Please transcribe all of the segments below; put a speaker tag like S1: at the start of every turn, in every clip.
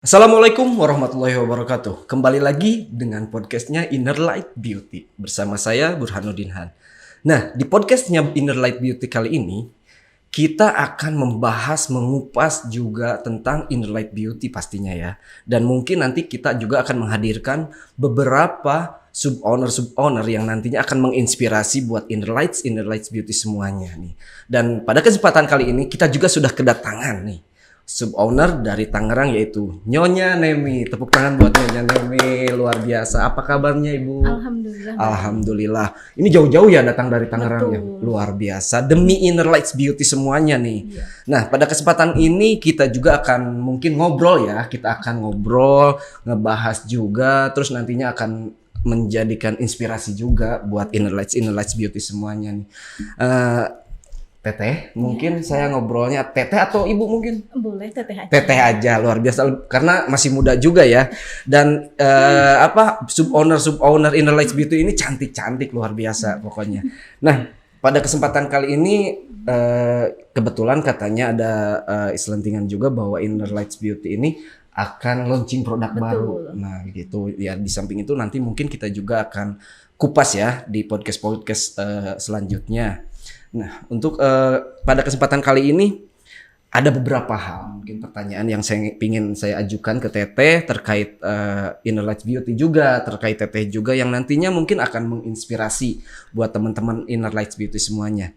S1: Assalamualaikum warahmatullahi wabarakatuh. Kembali lagi dengan podcastnya Inner Light Beauty bersama saya Burhanuddin Han. Nah, di podcastnya Inner Light Beauty kali ini kita akan membahas, mengupas juga tentang Inner Light Beauty pastinya ya. Dan mungkin nanti kita juga akan menghadirkan beberapa sub-owner yang nantinya akan menginspirasi buat Inner Lights Beauty semuanya nih. Dan pada kesempatan kali ini kita juga sudah kedatangan nih sub-owner dari Tangerang yaitu Nyonya Nemi. Tepuk tangan buat Nyonya Nemi, luar biasa. Apa kabarnya Ibu?
S2: Alhamdulillah.
S1: Alhamdulillah. Ini jauh-jauh ya datang dari Tangerang ya.
S2: Betul.
S1: Luar biasa. Demi Inner Lights Beauty semuanya nih.
S2: Iya.
S1: Nah, pada kesempatan ini kita juga akan mungkin ngobrol ya. Kita akan ngobrol, ngebahas juga, terus nantinya akan menjadikan inspirasi juga buat Inner Lights Beauty semuanya nih. Teteh, mungkin saya ngobrolnya Teteh atau Ibu mungkin?
S2: Boleh teteh aja.
S1: Teteh aja, luar biasa karena masih muda juga ya. Dan sub owner Inner Lights Beauty ini cantik luar biasa pokoknya. Nah, pada kesempatan kali ini kebetulan katanya ada selentingan juga bahwa Inner Lights Beauty ini akan launching produk baru. Nah, gitu ya. Di samping itu nanti mungkin kita juga akan kupas ya di podcast selanjutnya. Nah, untuk pada kesempatan kali ini ada beberapa hal, mungkin pertanyaan yang ingin saya ajukan ke Teteh terkait Inner Lights Beauty juga, terkait Teteh juga yang nantinya mungkin akan menginspirasi buat teman-teman Inner Lights Beauty semuanya.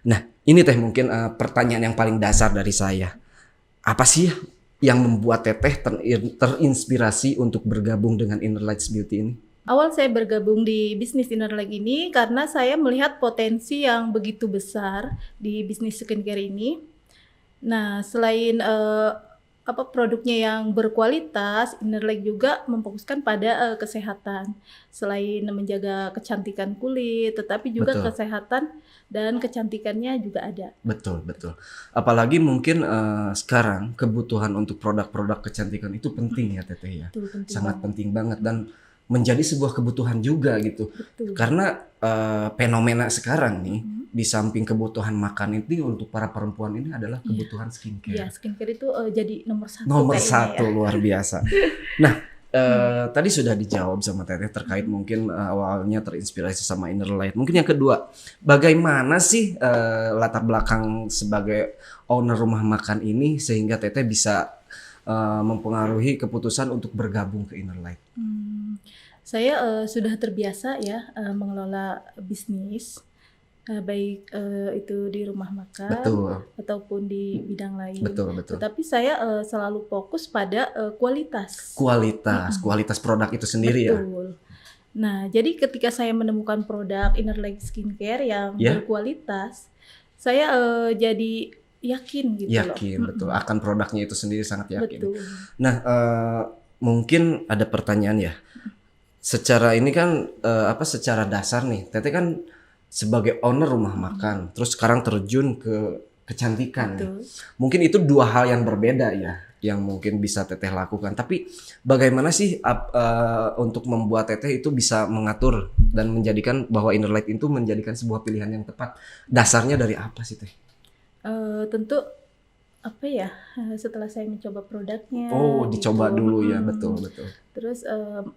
S1: Nah, ini Teh mungkin pertanyaan yang paling dasar dari saya. Apa sih yang membuat Teteh terinspirasi untuk bergabung dengan Inner Lights Beauty ini?
S2: Awal saya bergabung di bisnis Inner Light ini karena saya melihat potensi yang begitu besar di bisnis skincare ini. Nah, selain produknya yang berkualitas, Inner Light juga memfokuskan pada kesehatan. Selain menjaga kecantikan kulit, tetapi juga
S1: Betul.
S2: kesehatan dan kecantikannya juga ada.
S1: Betul. Apalagi mungkin sekarang kebutuhan untuk produk-produk kecantikan itu penting ya Teteh ya.
S2: Betul, penting
S1: Sangat
S2: banget.
S1: penting banget dan menjadi sebuah kebutuhan juga gitu.
S2: Betul.
S1: Karena fenomena sekarang nih di samping kebutuhan makan itu untuk para perempuan ini adalah kebutuhan skincare.
S2: Iya, skincare itu jadi nomor satu.
S1: Nomor
S2: kayaknya
S1: satu
S2: ya.
S1: luar biasa. Nah, tadi sudah dijawab sama Teteh terkait mungkin awalnya terinspirasi sama Inner Light. Mungkin yang kedua, bagaimana sih latar belakang sebagai owner rumah makan ini sehingga Teteh bisa mempengaruhi keputusan untuk bergabung ke Inner Light?
S2: Saya sudah terbiasa ya mengelola bisnis, baik itu di rumah makan
S1: Betul.
S2: ataupun di bidang lain.
S1: Betul.
S2: Tetapi saya selalu fokus pada kualitas.
S1: Kualitas produk itu sendiri ya.
S2: Betul. Nah, jadi ketika saya menemukan produk Inner Light Skincare yang
S1: Ya.
S2: berkualitas, saya jadi yakin gitu loh.
S1: Yakin, betul. Akan produknya itu sendiri sangat yakin.
S2: Betul.
S1: Nah, mungkin ada pertanyaan ya. Secara ini kan secara dasar nih, Teteh kan sebagai owner rumah makan, terus sekarang terjun ke kecantikan nih.
S2: Betul.
S1: Mungkin itu dua hal yang berbeda ya, yang mungkin bisa Teteh lakukan. Tapi bagaimana sih untuk membuat Teteh itu bisa mengatur dan menjadikan bahwa Inner Light itu menjadikan sebuah pilihan yang tepat? Dasarnya dari apa sih Teh?
S2: Tentu setelah saya mencoba produknya.
S1: Dicoba
S2: gitu.
S1: dulu ya, betul.
S2: Terus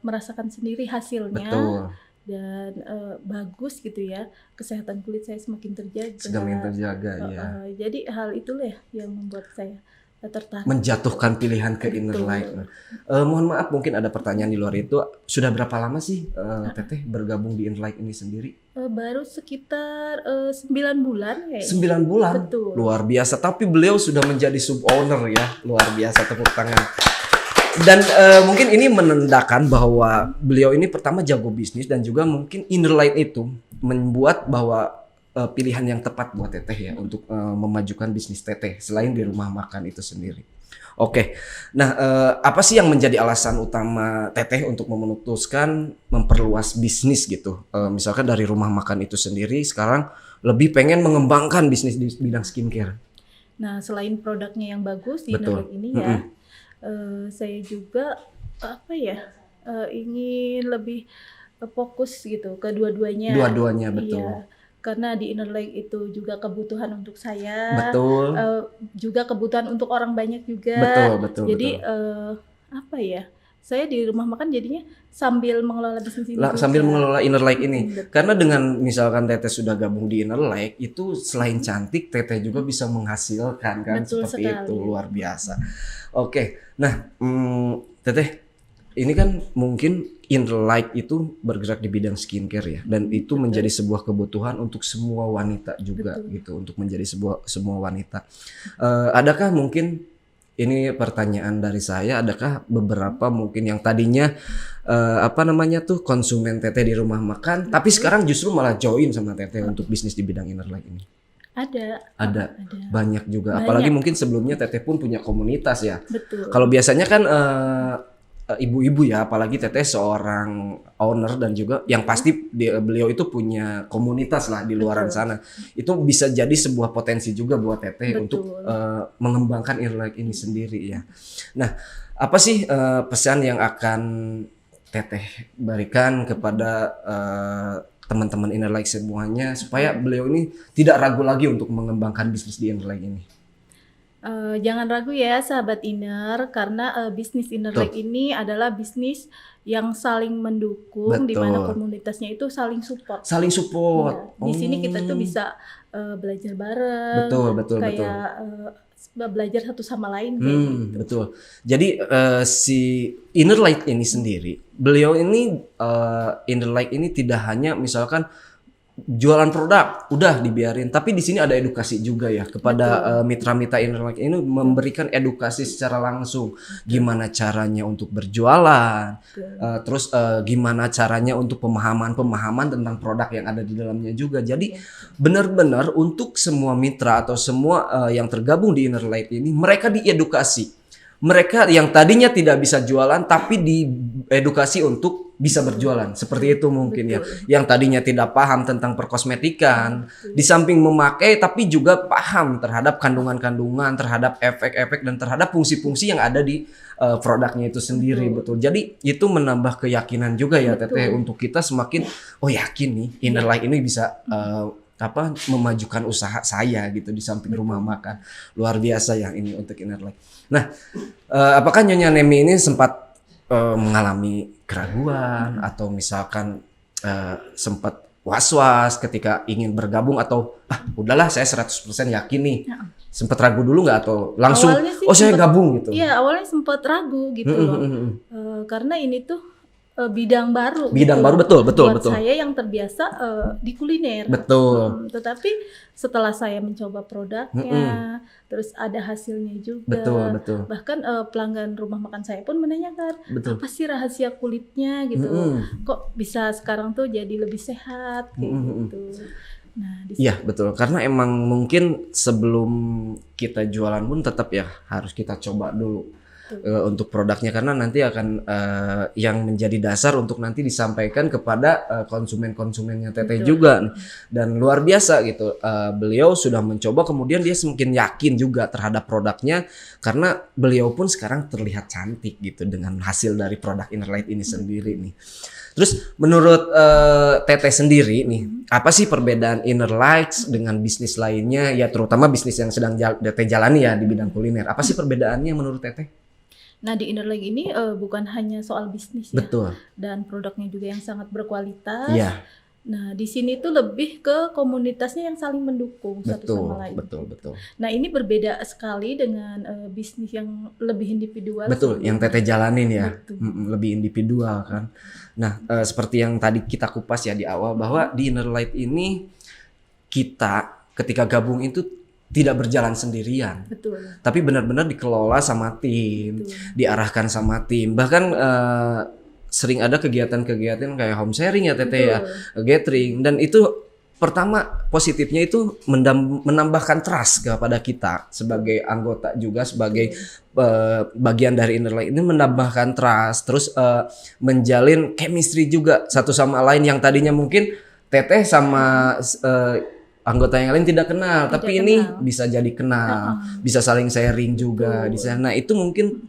S2: merasakan sendiri hasilnya.
S1: Betul.
S2: Dan bagus gitu ya, kesehatan kulit saya semakin terjaga.
S1: Ya.
S2: Jadi hal itulah yang membuat saya tertarik.
S1: Menjatuhkan pilihan ke Inner
S2: Betul.
S1: Light. Mohon maaf mungkin ada pertanyaan di luar itu. Sudah berapa lama sih Teteh bergabung di Inner Light ini sendiri?
S2: Baru sekitar 9 bulan kayaknya.
S1: 9 bulan?
S2: Betul.
S1: Luar biasa. Tapi beliau sudah menjadi sub owner ya. Luar biasa, tepuk tangan. Dan mungkin ini menandakan bahwa beliau ini pertama jago bisnis dan juga mungkin Inner Light itu membuat bahwa pilihan yang tepat buat Teteh ya untuk memajukan bisnis Teteh selain di rumah makan itu sendiri. Oke. Nah, apa sih yang menjadi alasan utama Teteh untuk memutuskan memperluas bisnis gitu? Misalkan dari rumah makan itu sendiri sekarang lebih pengen mengembangkan bisnis di bidang skincare.
S2: Nah, selain produknya yang bagus di
S1: Betul.
S2: Inner Light ini ya, saya juga ingin lebih fokus gitu ke dua-duanya.
S1: Dua-duanya, betul.
S2: Iya, karena di Inner Light itu juga kebutuhan untuk saya,
S1: Betul.
S2: juga kebutuhan untuk orang banyak juga.
S1: Betul.
S2: Jadi apa ya? Saya di rumah makan jadinya sambil mengelola bisnis ini
S1: Sambil
S2: juga.
S1: mengelola Inner Like ini.
S2: Betul.
S1: Karena dengan misalkan Teteh sudah gabung di Inner Like, itu selain cantik, Teteh juga bisa menghasilkan kan,
S2: Betul
S1: seperti
S2: sekali.
S1: itu, luar biasa. Oke, nah Teteh, ini kan mungkin Inner Like itu bergerak di bidang skincare ya, dan itu menjadi sebuah kebutuhan untuk semua wanita juga gitu, untuk menjadi semua wanita. Adakah mungkin ini pertanyaan dari saya, adakah beberapa mungkin yang tadinya konsumen Teteh di rumah makan, tapi sekarang justru malah join sama Teteh untuk bisnis di bidang Inner Like ini? Ada banyak juga. Apalagi mungkin sebelumnya Teteh pun punya komunitas ya.
S2: Betul.
S1: Kalau biasanya kan ibu-ibu ya, apalagi Teteh seorang owner dan juga yang pasti beliau itu punya komunitas lah di luaran sana. Itu bisa jadi sebuah potensi juga buat Teteh untuk mengembangkan Inner Like ini sendiri ya. Nah, apa sih pesan yang akan Teteh berikan kepada teman-teman Inner Like semuanya supaya beliau ini tidak ragu lagi untuk mengembangkan bisnis di Inner Like ini?
S2: Jangan ragu ya sahabat Inner, karena bisnis Inner Like ini adalah bisnis yang saling mendukung, di mana komunitasnya itu saling support.
S1: Saling support.
S2: Ya, di sini kita tuh bisa belajar bareng,
S1: betul.
S2: belajar satu sama lain kayak gitu.
S1: Betul. Jadi si Inner Like ini sendiri, beliau ini Inner Like ini tidak hanya misalkan jualan produk udah dibiarin, tapi di sini ada edukasi juga ya kepada mitra-mitra Inner Like ini, memberikan edukasi secara langsung gimana caranya untuk berjualan, terus gimana caranya untuk pemahaman tentang produk yang ada di dalamnya juga. Jadi benar-benar untuk semua mitra atau semua yang tergabung di Inner Like ini, mereka diedukasi. Mereka yang tadinya tidak bisa jualan tapi diedukasi untuk bisa berjualan. Seperti itu mungkin ya. Yang tadinya tidak paham tentang perkosmetikan, di samping memakai tapi juga paham terhadap kandungan-kandungan, terhadap efek-efek dan terhadap fungsi-fungsi yang ada di produknya itu sendiri. Betul. Jadi itu menambah keyakinan juga ya Teteh, untuk kita semakin yakin nih Inner Like ini bisa memajukan usaha saya gitu di samping rumah makan. Luar biasa yang ini untuk Inner Like. Nah, apakah Nyonya Nemi ini sempat mengalami keraguan atau misalkan sempat was-was ketika ingin bergabung, atau udahlah saya 100% yakin nih. Sempat ragu dulu nggak atau langsung saya gabung gitu?
S2: Iya, awalnya sempat ragu gitu loh. Karena ini tuh bidang baru.
S1: Betul.
S2: Buat saya yang terbiasa di kuliner.
S1: Betul.
S2: Tetapi setelah saya mencoba produknya, terus ada hasilnya juga.
S1: Betul.
S2: Bahkan pelanggan rumah makan saya pun menanyakan, apa sih rahasia kulitnya gitu? Kok bisa sekarang tuh jadi lebih sehat kayak gitu. Nah,
S1: iya betul, karena emang mungkin sebelum kita jualan pun tetap ya harus kita coba dulu untuk produknya, karena nanti akan yang menjadi dasar untuk nanti disampaikan kepada konsumen-konsumennya Teteh juga. Dan luar biasa gitu, beliau sudah mencoba, kemudian dia semakin yakin juga terhadap produknya, karena beliau pun sekarang terlihat cantik gitu dengan hasil dari produk Inner Like ini sendiri nih. Terus menurut Teteh sendiri nih, apa sih perbedaan Inner Like dengan bisnis lainnya ya, terutama bisnis yang sedang Teteh jalani ya di bidang kuliner? Apa sih perbedaannya menurut Teteh?
S2: Nah, di Inner Like ini bukan hanya soal bisnis ya, dan produknya juga yang sangat berkualitas. Nah, di sini tuh lebih ke komunitasnya yang saling mendukung satu sama lain. Betul. Nah, ini berbeda sekali dengan bisnis yang lebih individual.
S1: Betul, yang Teteh jalanin ya, lebih individual kan. Nah, seperti yang tadi kita kupas ya di awal, bahwa di Inner Like ini kita ketika gabung itu tidak berjalan sendirian, tapi benar-benar dikelola sama tim, diarahkan sama tim. Bahkan sering ada kegiatan-kegiatan kayak home sharing ya Teteh ya, gathering, dan itu pertama positifnya itu menambahkan trust kepada kita sebagai anggota juga, sebagai bagian dari Inner Like ini, menambahkan trust, terus menjalin chemistry juga satu sama lain yang tadinya mungkin Teteh sama anggota yang lain tidak kenal, tapi ini bisa jadi kenal, bisa saling sharing juga di sana. Nah, itu mungkin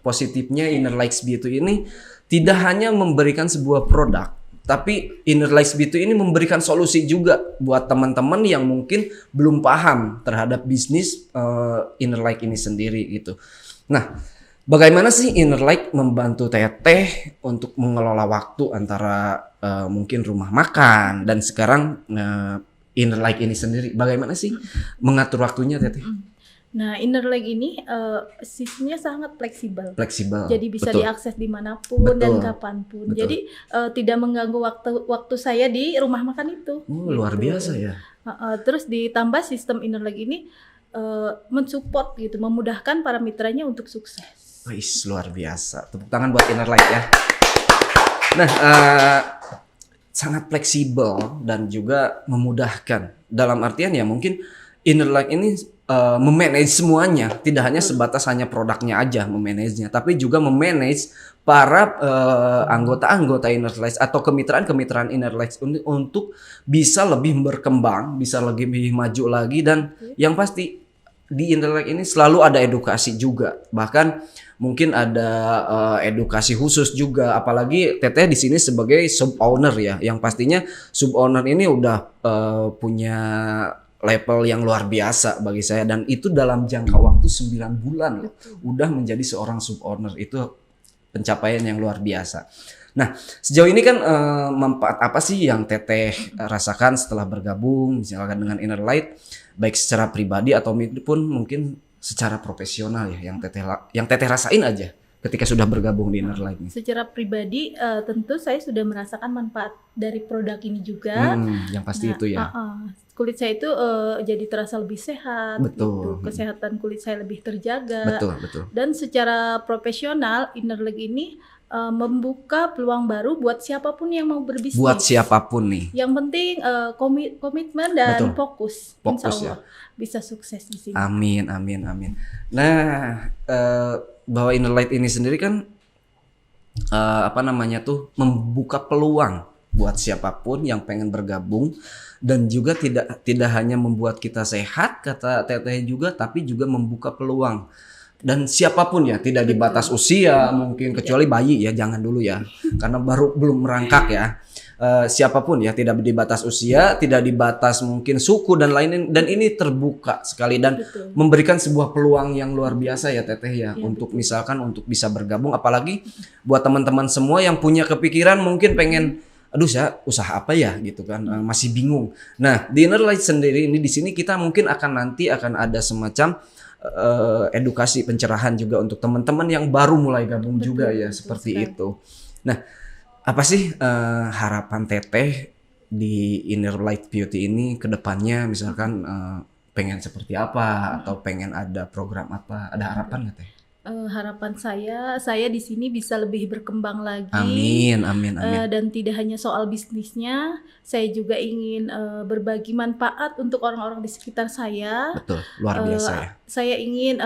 S1: positifnya Inner Like Beauty ini tidak hanya memberikan sebuah produk, tapi Inner Like Beauty ini memberikan solusi juga buat teman-teman yang mungkin belum paham terhadap bisnis Inner Like ini sendiri gitu. Nah, Bagaimana sih Inner Light membantu Teteh untuk mengelola waktu antara mungkin rumah makan dan sekarang Inner Light ini sendiri? Bagaimana sih mengatur waktunya Teteh?
S2: Nah, Inner Light ini sistemnya sangat fleksibel.
S1: Fleksibel.
S2: Jadi bisa
S1: Betul.
S2: diakses dimanapun dan
S1: Betul.
S2: kapanpun.
S1: Betul.
S2: Jadi tidak mengganggu waktu saya di rumah makan itu.
S1: Luar biasa ya.
S2: Terus ditambah sistem Inner Light ini mensupport gitu, memudahkan para mitranya untuk sukses.
S1: Wih, luar biasa. Tepuk tangan buat Inner Light ya. Nah, sangat fleksibel dan juga memudahkan. Dalam artian ya mungkin Inner Light ini memanage semuanya, tidak hanya sebatas hanya produknya aja memanagenya, tapi juga memanage para anggota-anggota Inner Light atau kemitraan-kemitraan Inner Light untuk bisa lebih berkembang, bisa lebih maju lagi, dan yang pasti di Inner Light ini selalu ada edukasi juga, bahkan mungkin ada edukasi khusus juga, apalagi Teteh di sini sebagai sub owner ya, yang pastinya sub owner ini udah punya level yang luar biasa bagi saya, dan itu dalam jangka waktu 9 bulan loh, udah menjadi seorang sub owner, itu pencapaian yang luar biasa. Nah, sejauh ini kan manfaat apa sih yang Teteh rasakan setelah bergabung misalkan dengan Inner Light, baik secara pribadi atau pun mungkin secara profesional ya, yang teteh rasain aja ketika sudah bergabung di Inner Light ini?
S2: Secara pribadi tentu saya sudah merasakan manfaat dari produk ini juga.
S1: Yang pasti itu ya.
S2: Kulit saya itu jadi terasa lebih sehat.
S1: Betul.
S2: Gitu. Kesehatan kulit saya lebih terjaga.
S1: Betul.
S2: Dan secara profesional Inner Light ini membuka peluang baru buat siapapun yang mau berbisnis.
S1: Buat siapapun nih.
S2: Yang penting komitmen dan fokus. Insya Allah bisa sukses di sini.
S1: Amin. Nah, bahwa Inner Light ini sendiri kan membuka peluang buat siapapun yang pengen bergabung, dan juga tidak hanya membuat kita sehat kata Teteh juga, tapi juga membuka peluang. Dan siapapun ya, tidak dibatas usia mungkin, kecuali bayi ya, jangan dulu ya, karena belum merangkak ya. Siapapun ya, tidak dibatas usia, tidak dibatas mungkin suku dan lain-lain, dan ini terbuka sekali dan memberikan sebuah peluang yang luar biasa ya Teteh ya, untuk misalkan untuk bisa bergabung, apalagi buat teman-teman semua yang punya kepikiran mungkin pengen, aduh saya usaha apa ya gitu kan, masih bingung. Nah, di Inner Light sendiri ini di sini kita mungkin akan ada semacam edukasi pencerahan juga untuk teman-teman yang baru mulai gabung juga ya, seperti itu. Nah, apa sih harapan Teteh di Inner Light Beauty ini ke depannya, misalkan pengen seperti apa atau pengen ada program apa, ada harapan nggak Teh?
S2: Harapan saya di sini bisa lebih berkembang lagi.
S1: Amin.
S2: Dan tidak hanya soal bisnisnya, saya juga ingin berbagi manfaat untuk orang-orang di sekitar saya.
S1: Betul, luar biasa ya.
S2: Saya ingin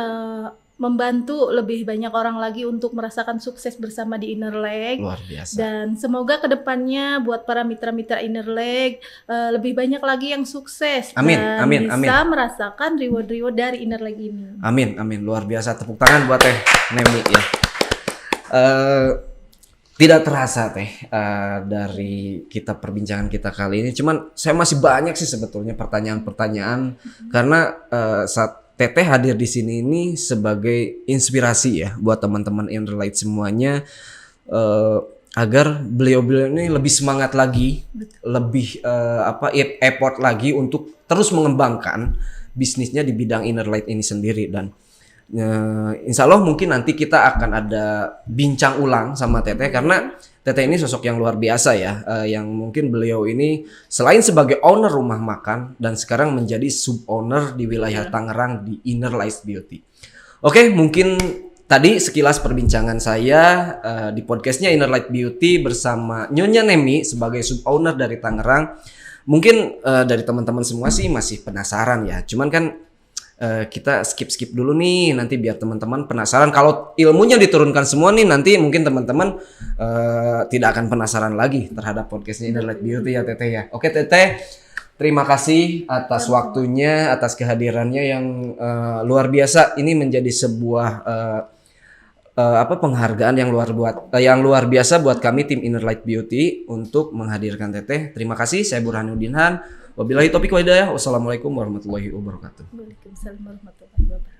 S2: membantu lebih banyak orang lagi untuk merasakan sukses bersama di Inner Light.
S1: Luar biasa.
S2: Dan semoga kedepannya buat para mitra-mitra Inner Light lebih banyak lagi yang sukses.
S1: Amin.
S2: Bisa merasakan reward dari Inner Light ini.
S1: Amin. Luar biasa. Tepuk tangan buat Teh Nemi ya. Tidak terasa Teh dari perbincangan kita kali ini. Cuman saya masih banyak sih sebetulnya pertanyaan-pertanyaan, karena saat Teteh hadir di sini ini sebagai inspirasi ya buat teman-teman Inner Light semuanya, agar beliau-beliau ini lebih semangat lagi, lebih effort lagi untuk terus mengembangkan bisnisnya di bidang Inner Light ini sendiri. Dan insya Allah mungkin nanti kita akan ada bincang ulang sama Teteh, karena Teteh ini sosok yang luar biasa ya, yang mungkin beliau ini selain sebagai owner rumah makan dan sekarang menjadi sub owner di wilayah Tangerang di Inner Light Beauty. Oke, mungkin tadi sekilas perbincangan saya di podcastnya Inner Light Beauty bersama Nyonya Nemi sebagai sub owner dari Tangerang. Mungkin dari teman-teman semua sih masih penasaran ya, cuman kan kita skip dulu nih, nanti biar teman-teman penasaran. Kalau ilmunya diturunkan semua nih, nanti mungkin teman-teman tidak akan penasaran lagi terhadap podcastnya Inner Light Beauty ya Teteh ya. Oke Teteh, terima kasih atas waktunya, atas kehadirannya yang luar biasa. Ini menjadi sebuah penghargaan yang luar biasa buat kami tim Inner Light Beauty untuk menghadirkan Teteh. Terima kasih. Saya Burhanuddin Han. Wabillahi taufiq wal hidayah. Wassalamualaikum warahmatullahi wabarakatuh.
S2: Waalaikumsalam warahmatullahi wabarakatuh.